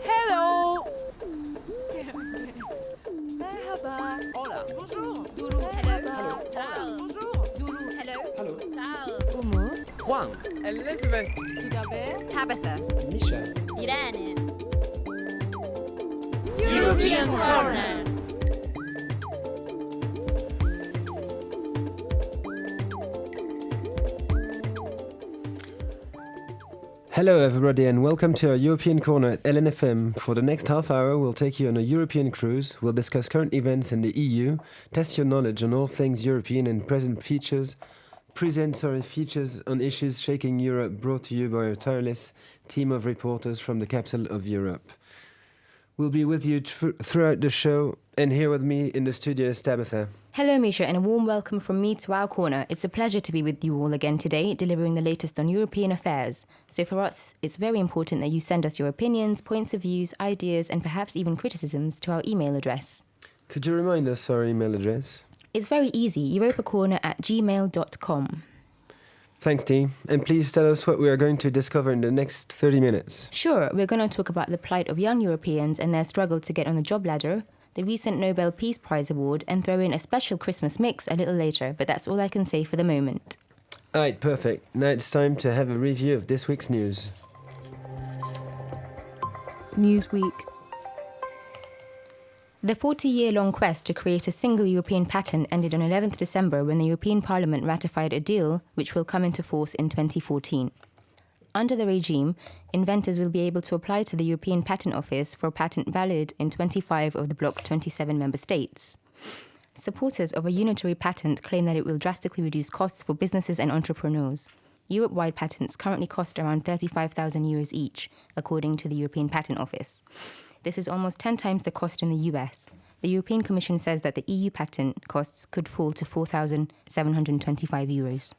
Hello. Merhaba. Hola. Bonjour. Duru, hello. Merhaba. Ciao. Bonjour. Duru, hello. Hello. Ciao. Umut. Juan. Elizabeth. Sudabe. Tabitha. Misha. Irene. European Corner. Hello everybody and welcome to our European Corner at LNFM. For the next half hour we'll take you on a European cruise, we'll discuss current events in the EU, test your knowledge on all things European and present features on issues shaking Europe, brought to you by a tireless team of reporters from the capital of Europe. We'll be with you throughout the show, and here with me in the studio is Tabitha. Hello, Misha, and a warm welcome from me to our corner. It's a pleasure to be with you all again today, delivering the latest on European affairs. So for us, it's very important that you send us your opinions, points of views, ideas, and perhaps even criticisms to our email address. Could you remind us our email address? It's very easy, europacorner@gmail.com. Thanks, Dee. And please tell us what we are going to discover in the next 30 minutes. Sure, we're going to talk about the plight of young Europeans and their struggle to get on the job ladder, the recent Nobel Peace Prize award, and throw in a special Christmas mix a little later, but that's all I can say for the moment. Alright, perfect. Now it's time to have a review of this week's news. Newsweek. The 40-year-long quest to create a single European patent ended on 11th December when the European Parliament ratified a deal which will come into force in 2014. Under the regime, inventors will be able to apply to the European Patent Office for a patent valid in 25 of the bloc's 27 member states. Supporters of a unitary patent claim that it will drastically reduce costs for businesses and entrepreneurs. Europe-wide patents currently cost around €35,000 each, according to the European Patent Office. This is almost 10 times the cost in the US. The European Commission says that the EU patent costs could fall to €4,725.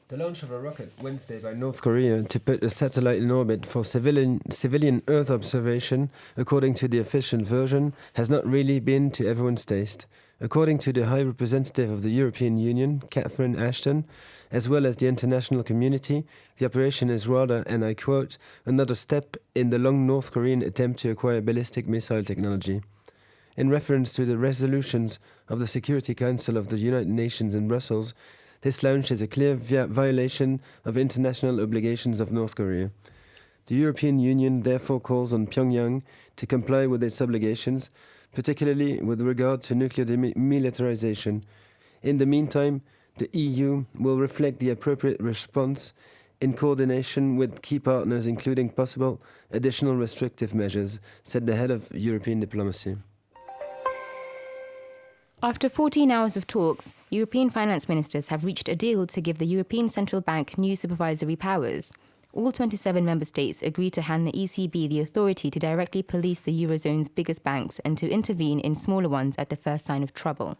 The launch of a rocket Wednesday by North Korea to put a satellite in orbit for civilian Earth observation, according to the official version, has not really been to everyone's taste. According to the High Representative of the European Union, Catherine Ashton, as well as the international community, the operation is rather, and I quote, another step in the long North Korean attempt to acquire ballistic missile technology. In reference to the resolutions of the Security Council of the United Nations in Brussels, this launch is a clear violation of international obligations of North Korea. The European Union therefore calls on Pyongyang to comply with its obligations, particularly with regard to nuclear demilitarization. In the meantime, the EU will reflect the appropriate response in coordination with key partners, including possible additional restrictive measures, said the head of European diplomacy. After 14 hours of talks, European finance ministers have reached a deal to give the European Central Bank new supervisory powers. All 27 member states agree to hand the ECB the authority to directly police the Eurozone's biggest banks and to intervene in smaller ones at the first sign of trouble.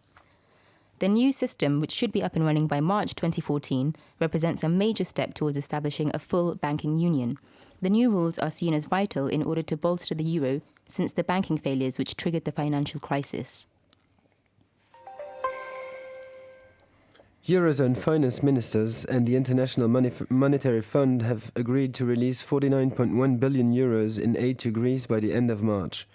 The new system, which should be up and running by March 2014, represents a major step towards establishing a full banking union. The new rules are seen as vital in order to bolster the euro since the banking failures which triggered the financial crisis. Eurozone finance ministers and the International Monetary Fund have agreed to release €49.1 billion in aid to Greece by the end of March.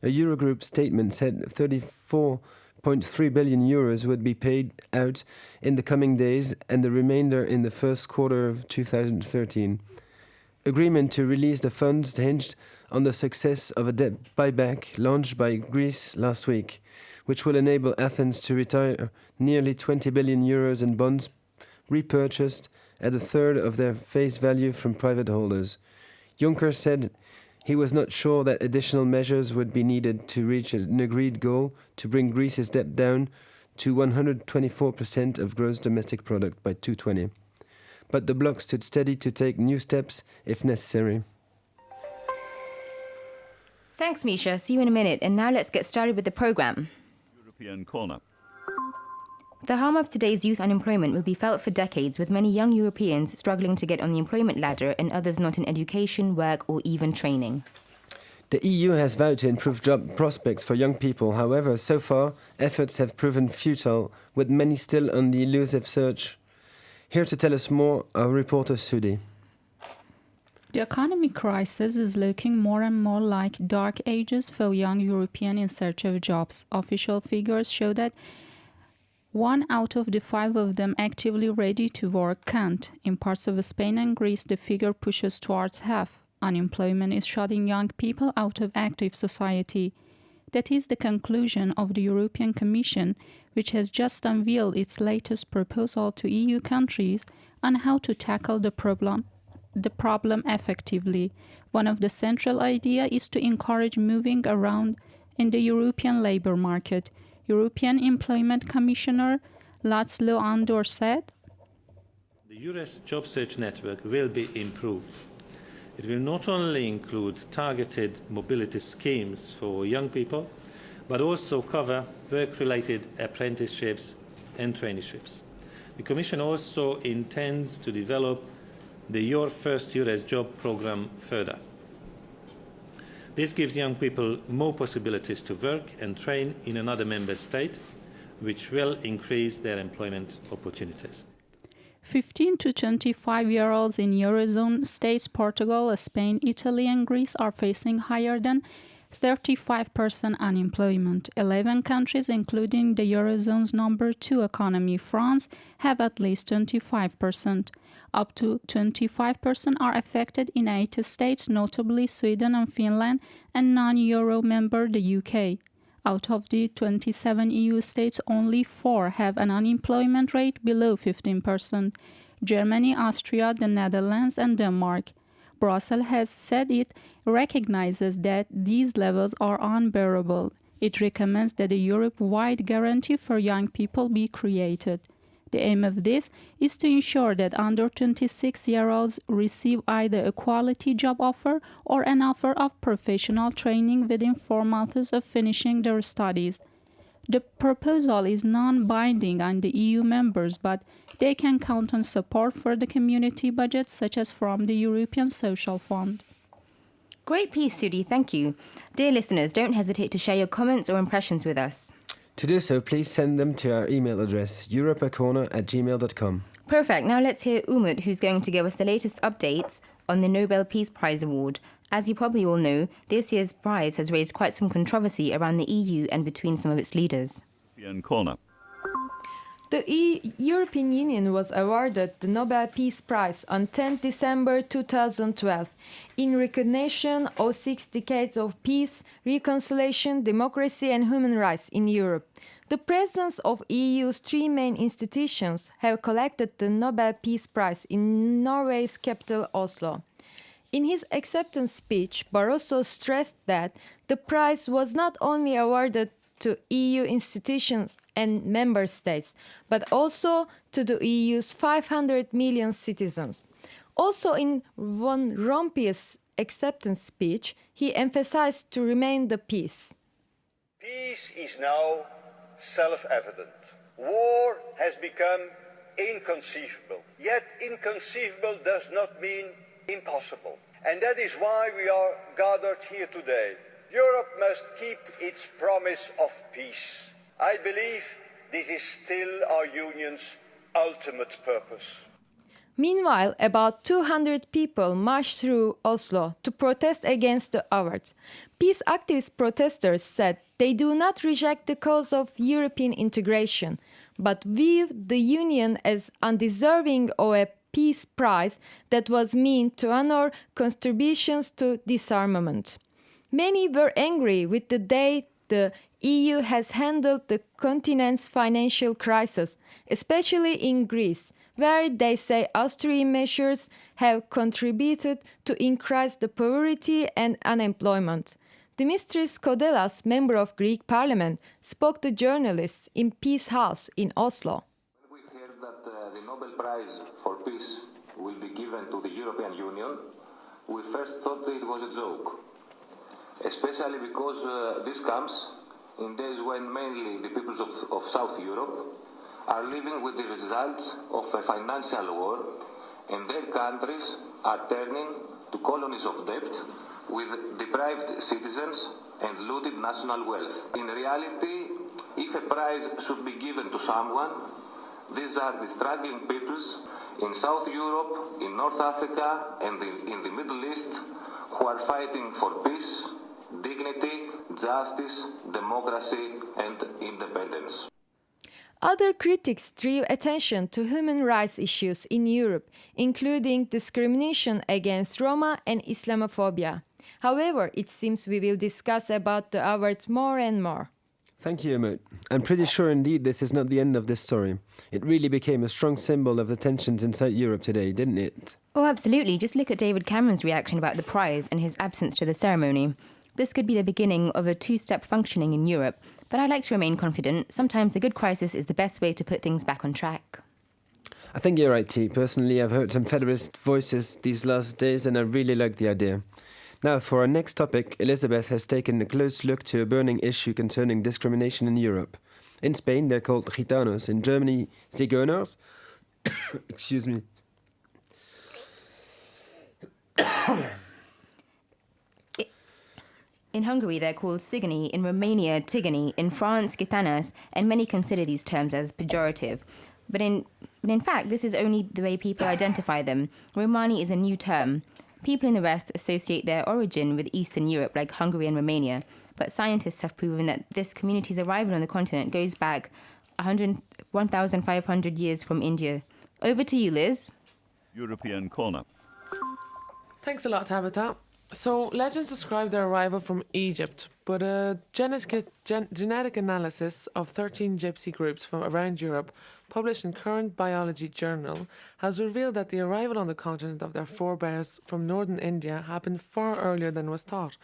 A Eurogroup statement said €34.3 billion would be paid out in the coming days and the remainder in the first quarter of 2013. Agreement to release the funds hinged on the success of a debt buyback launched by Greece last week, which will enable Athens to retire nearly €20 billion in bonds repurchased at a third of their face value from private holders. Juncker said he was not sure that additional measures would be needed to reach an agreed goal to bring Greece's debt down to 124% of gross domestic product by 2020. But the bloc stood steady to take new steps if necessary. Thanks, Misha. See you in a minute. And now let's get started with the programme. European Corner. The harm of today's youth unemployment will be felt for decades, with many young Europeans struggling to get on the employment ladder and others not in education, work or even training. The EU has vowed to improve job prospects for young people. However, so far, efforts have proven futile, with many still on the elusive search. Here to tell us more, our reporter Sudi. The economic crisis is looking more and more like dark ages for young Europeans in search of jobs. Official figures show that 1 out of the 5 of them actively ready to work can't. In parts of Spain and Greece, the figure pushes towards half. Unemployment is shutting young people out of active society. That is the conclusion of the European Commission, which has just unveiled its latest proposal to EU countries on how to tackle the problem effectively. One of the central ideas is to encourage moving around in the European labour market. European Employment Commissioner László Andor said, "The EURES job search network will be improved. It will not only include targeted mobility schemes for young people, but also cover work-related apprenticeships and traineeships. The Commission also intends to develop the Your First EURES Job programme further. This gives young people more possibilities to work and train in another member state, which will increase their employment opportunities." 15 to 25-year-olds in Eurozone states Portugal, Spain, Italy and Greece are facing higher than 35% unemployment. 11 countries, including the Eurozone's number 2 economy, France, have at least 25%. Up to 25% are affected in 8 states, notably Sweden and Finland, and non-Euro member the UK. Out of the 27 EU states, only 4 have an unemployment rate below 15%. Germany, Austria, the Netherlands and Denmark. Brussels has said it recognizes that these levels are unbearable. It recommends that a Europe-wide guarantee for young people be created. The aim of this is to ensure that under 26-year-olds receive either a quality job offer or an offer of professional training within 4 months of finishing their studies. The proposal is non-binding on the EU members, but they can count on support for the community budget, such as from the European Social Fund. Great piece, Sudi. Thank you. Dear listeners, don't hesitate to share your comments or impressions with us. To do so, please send them to our email address, europacorner@gmail.com. Perfect. Now let's hear Umut, who's going to give us the latest updates on the Nobel Peace Prize Award. As you probably all know, this year's prize has raised quite some controversy around the EU and between some of its leaders. Corner. The European Union was awarded the Nobel Peace Prize on 10 December 2012 in recognition of 6 decades of peace, reconciliation, democracy and human rights in Europe. The presidents of EU's 3 main institutions have collected the Nobel Peace Prize in Norway's capital Oslo. In his acceptance speech, Barroso stressed that the prize was not only awarded to EU institutions and member states, but also to the EU's 500 million citizens. Also in Van Rompuy's acceptance speech, he emphasized to remain the peace. Peace is now self-evident. War has become inconceivable. Yet inconceivable does not mean impossible. And that is why we are gathered here today. Europe must keep its promise of peace. I believe this is still our union's ultimate purpose. Meanwhile, about 200 people marched through Oslo to protest against the award. Peace activist protesters said they do not reject the cause of European integration, but view the Union as undeserving of a peace prize that was meant to honor contributions to disarmament. Many were angry with the way the EU has handled the continent's financial crisis, especially in Greece, where they say austerity measures have contributed to increase the poverty and unemployment. Dimitris Kodelas, member of Greek Parliament, spoke to journalists in Peace House in Oslo. When we heard that the Nobel Prize for Peace will be given to the European Union, we first thought it was a joke. Especially because this comes in days when mainly the peoples of South Europe are living with the results of a financial war, and their countries are turning to colonies of debt with deprived citizens and looted national wealth. In reality, if a prize should be given to someone, these are the struggling peoples in South Europe, in North Africa, and in the Middle East, who are fighting for peace, dignity, justice, democracy, and independence. Other critics drew attention to human rights issues in Europe, including discrimination against Roma and Islamophobia. However, it seems we will discuss about the award more and more. Thank you, Umut. I'm pretty sure indeed this is not the end of this story. It really became a strong symbol of the tensions inside Europe today, didn't it? Oh, absolutely. Just look at David Cameron's reaction about the prize and his absence to the ceremony. This could be the beginning of a two-step functioning in Europe, but I like to remain confident. Sometimes a good crisis is the best way to put things back on track. I think you're right, T. Personally, I've heard some Federalist voices these last days and I really like the idea. Now, for our next topic, Elizabeth has taken a close look to a burning issue concerning discrimination in Europe. In Spain, they're called gitanos. In Germany, zigeuners. Excuse me. In Hungary, they're called Cigani, in Romania, Tigani, in France, Gitanas, and many consider these terms as pejorative. But in fact, this is only the way people identify them. Romani is a new term. People in the West associate their origin with Eastern Europe, like Hungary and Romania, but scientists have proven that this community's arrival on the continent goes back 1,500 years from India. Over to you, Liz. European Corner. Thanks a lot, Tabitha. So, legends describe their arrival from Egypt, but a genetic analysis of 13 gypsy groups from around Europe, published in Current Biology Journal, has revealed that the arrival on the continent of their forebears from northern India happened far earlier than was thought,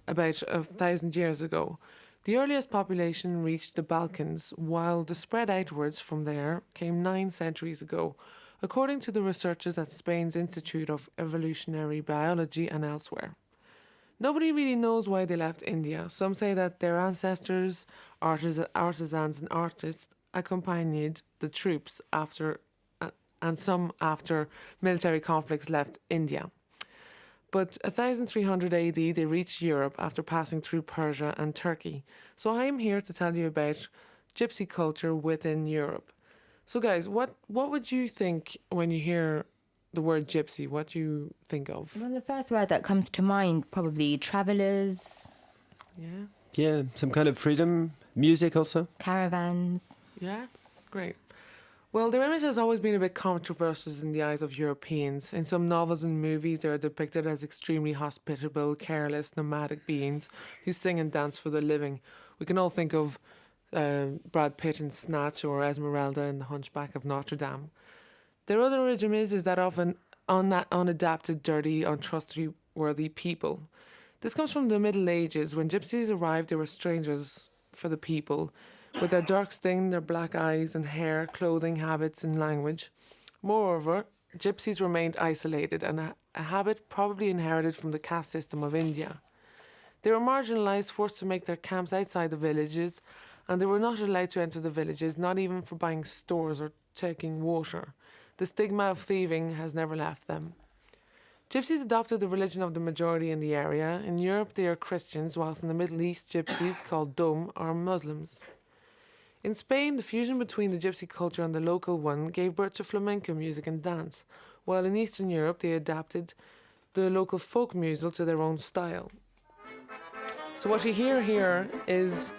about 1,000 years ago. The earliest population reached the Balkans, while the spread outwards from there came 9 centuries ago, according to the researchers at Spain's Institute of Evolutionary Biology and elsewhere. Nobody really knows why they left India. Some say that their ancestors, artisans and artists, accompanied the troops after, and some after military conflicts left India. But 1300 AD, they reached Europe after passing through Persia and Turkey. So I'm here to tell you about gypsy culture within Europe. So guys, what would you think when you hear the word gypsy? What do you think of? Well, the first word that comes to mind, probably travellers. Yeah? Yeah, some kind of freedom. Music also. Caravans. Yeah? Great. Well, their image has always been a bit controversial in the eyes of Europeans. In some novels and movies, they are depicted as extremely hospitable, careless, nomadic beings who sing and dance for their living. We can all think of Brad Pitt in Snatch or Esmeralda in The Hunchback of Notre Dame. Their other origin is that often unadapted, dirty, untrustworthy people. This comes from the Middle Ages. When gypsies arrived, they were strangers for the people, with their dark skin, their black eyes and hair, clothing, habits and language. Moreover, gypsies remained isolated, and a habit probably inherited from the caste system of India. They were marginalised, forced to make their camps outside the villages, and they were not allowed to enter the villages, not even for buying stores or taking water. The stigma of thieving has never left them. Gypsies adopted the religion of the majority in the area. In Europe, they are Christians, whilst in the Middle East, gypsies, called Dom, are Muslims. In Spain, the fusion between the gypsy culture and the local one gave birth to flamenco music and dance, while in Eastern Europe, they adapted the local folk music to their own style. So what you hear here is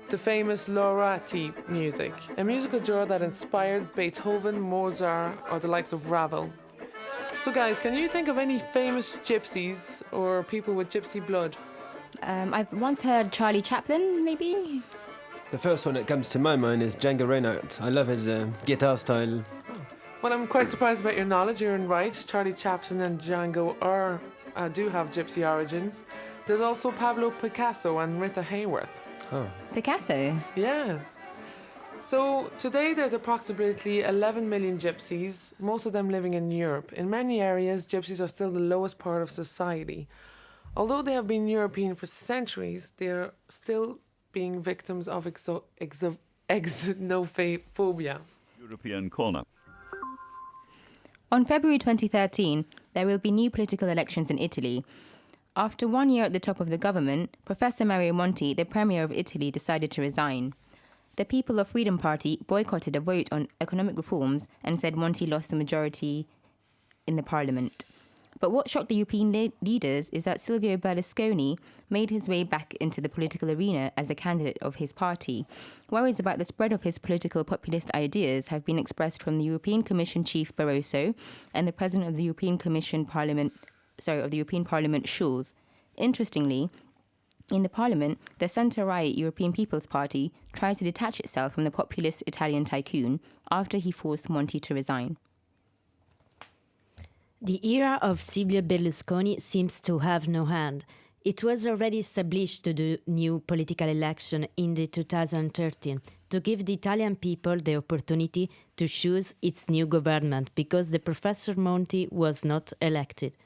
the famous Laurati music, a musical genre that inspired Beethoven, Mozart, or the likes of Ravel. So guys, can you think of any famous gypsies or people with gypsy blood? I've once heard Charlie Chaplin, maybe? The first one that comes to my mind is Django Reinhardt. I love his guitar style. Well, I'm quite surprised about your knowledge. You're right. Charlie Chaplin and Django do have gypsy origins. There's also Pablo Picasso and Rita Hayworth. Oh. Picasso? Yeah. So today there's approximately 11 million gypsies, most of them living in Europe. In many areas, gypsies are still the lowest part of society. Although they have been European for centuries, they are still being victims of xenophobia. European Corner. On February 2013, there will be new political elections in Italy. After 1 year at the top of the government, Professor Mario Monti, the Premier of Italy, decided to resign. The People of Freedom Party boycotted a vote on economic reforms and said Monti lost the majority in the parliament. But what shocked the European leaders is that Silvio Berlusconi made his way back into the political arena as the candidate of his party. Worries about the spread of his political populist ideas have been expressed from the European Commission Chief Barroso and the President of the European Parliament, Schulz. Interestingly, in the parliament, the centre-right European People's Party tried to detach itself from the populist Italian tycoon after he forced Monti to resign. The era of Silvio Berlusconi seems to have no end. It was already established to the new political election in the 2013 to give the Italian people the opportunity to choose its new government because the Professor Monti was not elected.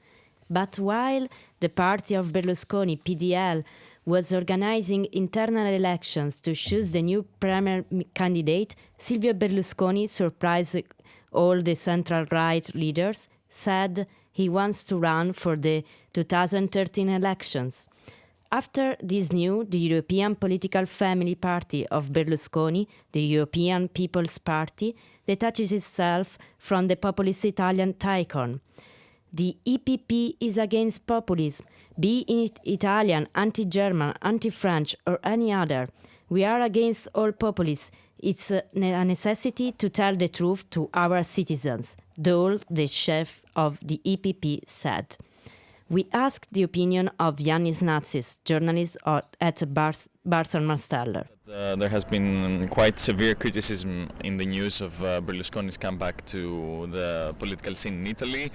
But while the party of Berlusconi, PDL, was organizing internal elections to choose the new premier candidate, Silvio Berlusconi surprised all the central-right leaders, said he wants to run for the 2013 elections. After this news, the European political family party of Berlusconi, the European People's Party, detaches itself from the populist Italian tycoon. The EPP is against populism, be it Italian, anti-German, anti-French, or any other. We are against all populists. It's a necessity to tell the truth to our citizens, Dole, the chief of the EPP, said. We asked the opinion of Yannis Natsis, journalist at Barcelona. There has been quite severe criticism in the news of Berlusconi's comeback to the political scene in Italy.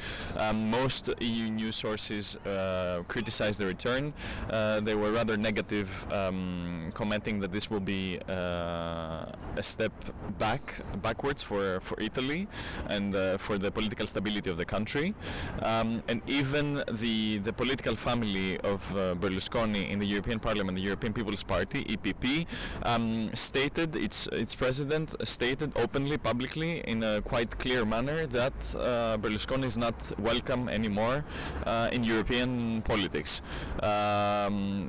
Most EU news sources criticized the return. They were rather negative, commenting that this will be a step backwards for Italy and for the political stability of the country. And even the political family of Berlusconi in the European Parliament, the European People's Party, EPP, stated, its president stated openly, publicly, in a quite clear manner that Berlusconi is not welcome anymore in European politics.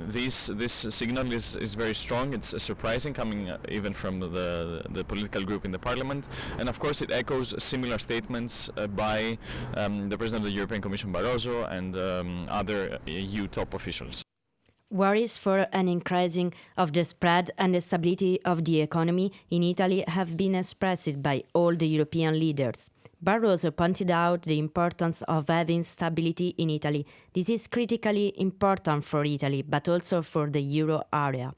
This signal is very strong. It's surprising, coming even from the political group in the parliament, and of course it echoes similar statements by the president of the European Commission, Barroso, and other EU top officials. Worries for an increasing of the spread and the stability of the economy in Italy have been expressed by all the European leaders. Barroso pointed out the importance of having stability in Italy. This is critically important for Italy, but also for the euro area.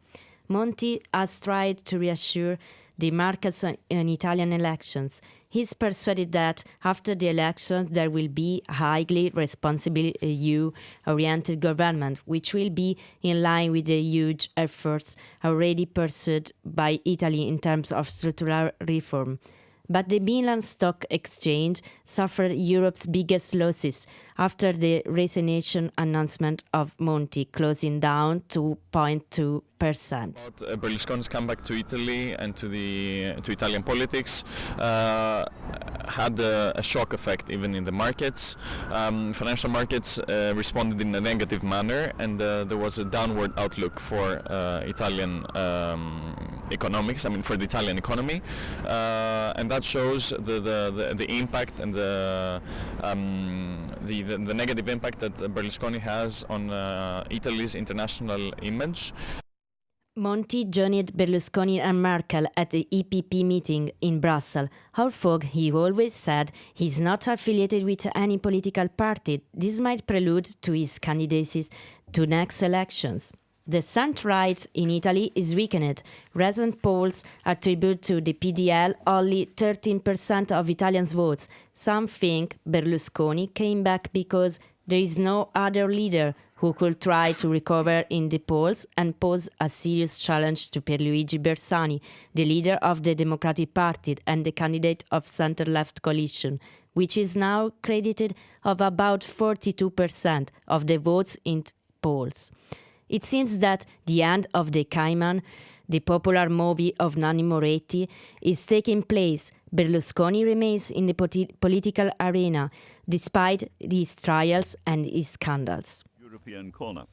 Monti has tried to reassure the markets in Italian elections. He's persuaded that after the elections there will be a highly responsible EU-oriented government, which will be in line with the huge efforts already pursued by Italy in terms of structural reform. But the Milan Stock Exchange suffered Europe's biggest losses after the resignation announcement of Monti, closing down 2.2%. Berlusconi's comeback to Italy and to Italian politics had a shock effect even in the markets. Financial markets responded in a negative manner, and there was a downward outlook for Italian economics. I mean, for the Italian economy, and that shows the impact and the negative impact that Berlusconi has on Italy's international image. Monti joined Berlusconi and Merkel at the EPP meeting in Brussels. Although he always said he's not affiliated with any political party, this might prelude to his candidacy to next elections. The centre-right in Italy is weakened. Recent polls attribute to the PDL only 13% of Italians' votes. Some think Berlusconi came back because there is no other leader who could try to recover in the polls and pose a serious challenge to Pierluigi Bersani, the leader of the Democratic Party and the candidate of centre-left coalition, which is now credited of about 42% of the votes in polls. It seems that the end of the Cayman, the popular movie of Nanni Moretti, is taking place. Berlusconi remains in the political arena despite his trials and his scandals. European Corner.